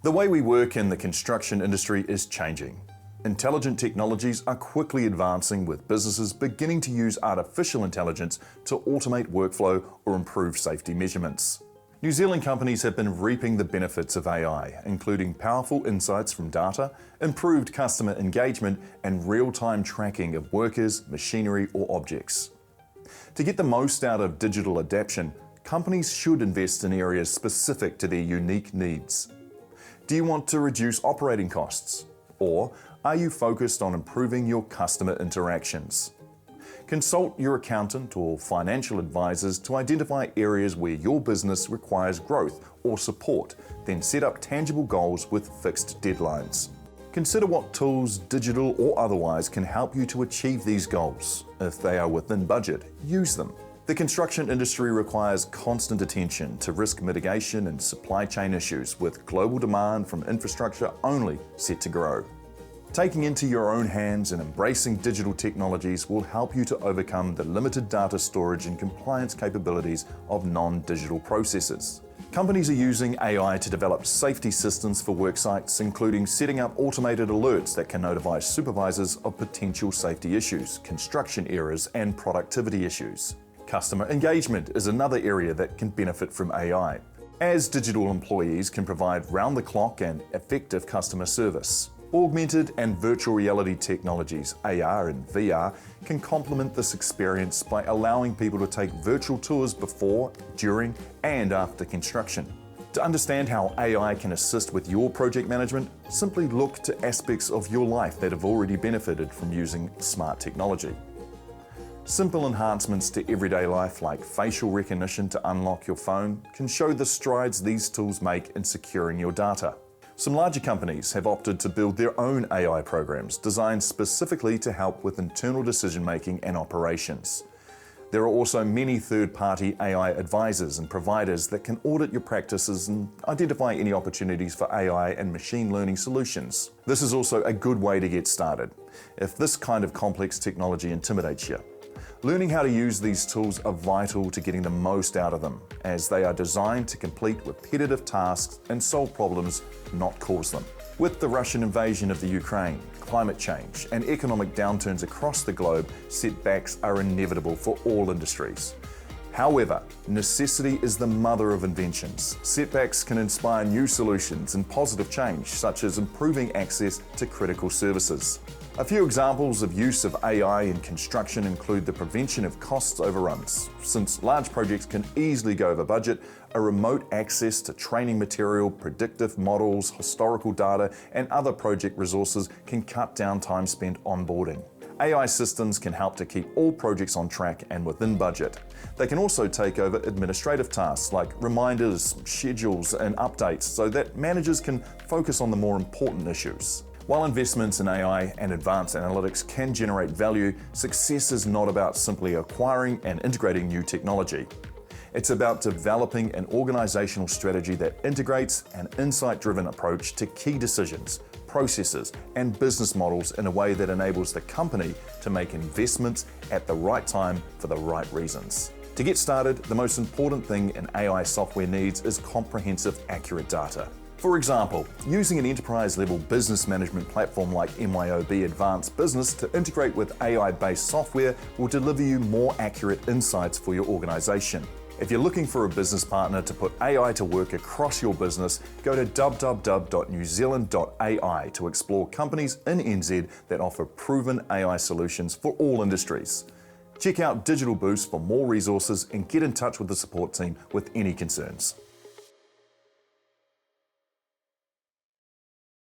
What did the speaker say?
The way we work in the construction industry is changing. Intelligent technologies are quickly advancing, with businesses beginning to use artificial intelligence to automate workflow or improve safety measurements. New Zealand companies have been reaping the benefits of AI, including powerful insights from data, improved customer engagement, and real-time tracking of workers, machinery, or objects. To get the most out of digital adaptation, companies should invest in areas specific to their unique needs. Do you want to reduce operating costs? Or are you focused on improving your customer interactions? Consult your accountant or financial advisors to identify areas where your business requires growth or support, then set up tangible goals with fixed deadlines. Consider what tools, digital or otherwise, can help you to achieve these goals. If they are within budget, use them. The construction industry requires constant attention to risk mitigation and supply chain issues, with global demand from infrastructure only set to grow. Taking into your own hands and embracing digital technologies will help you to overcome the limited data storage and compliance capabilities of non-digital processes. Companies are using AI to develop safety systems for work sites, including setting up automated alerts that can notify supervisors of potential safety issues, construction errors, and productivity issues. Customer engagement is another area that can benefit from AI, as digital employees can provide round-the-clock and effective customer service. Augmented and virtual reality technologies, AR and VR, can complement this experience by allowing people to take virtual tours before, during, and after construction. To understand how AI can assist with your project management, simply look to aspects of your life that have already benefited from using smart technology. Simple enhancements to everyday life, like facial recognition to unlock your phone, can show the strides these tools make in securing your data. Some larger companies have opted to build their own AI programs designed specifically to help with internal decision-making and operations. There are also many third-party AI advisors and providers that can audit your practices and identify any opportunities for AI and machine learning solutions. This is also a good way to get started if this kind of complex technology intimidates you. Learning how to use these tools are vital to getting the most out of them, as they are designed to complete repetitive tasks and solve problems, not cause them. With the Russian invasion of the Ukraine, climate change, and economic downturns across the globe, setbacks are inevitable for all industries. However, necessity is the mother of inventions. Setbacks can inspire new solutions and positive change, such as improving access to critical services. A few examples of use of AI in construction include the prevention of cost overruns. Since large projects can easily go over budget, a remote access to training material, predictive models, historical data, and other project resources can cut down time spent onboarding. AI systems can help to keep all projects on track and within budget. They can also take over administrative tasks like reminders, schedules, and updates, so that managers can focus on the more important issues. While investments in AI and advanced analytics can generate value, success is not about simply acquiring and integrating new technology. It's about developing an organizational strategy that integrates an insight-driven approach to key decisions, processes, and business models in a way that enables the company to make investments at the right time for the right reasons. To get started, the most important thing an AI software needs is comprehensive, accurate data. For example, using an enterprise-level business management platform like MYOB Advanced Business to integrate with AI-based software will deliver you more accurate insights for your organization. If you're looking for a business partner to put AI to work across your business, go to www.newzealand.ai to explore companies in NZ that offer proven AI solutions for all industries. Check out Digital Boost for more resources and get in touch with the support team with any concerns.